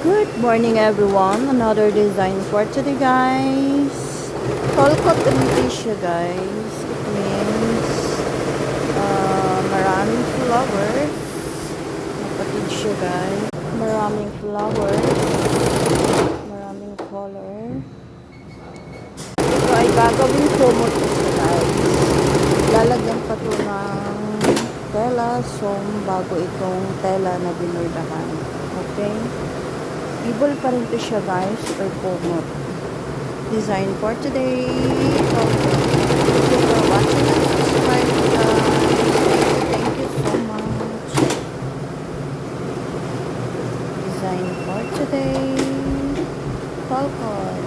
Good morning everyone. Another design for today guys. Polka dot siya guys. It means maraming flowers. Kapatid siya guys. Maraming flowers. Maraming color. Ito ay gagawin kumot ko siya guys. Lalagyan pa to ng tela. So bago itong tela na binurdahan. Okay. Ibol pa rin to siya guys, or pomot. Design for today. Okay. Thank you for watching and subscribe guys. Thank you so much. Design for today. Falcon.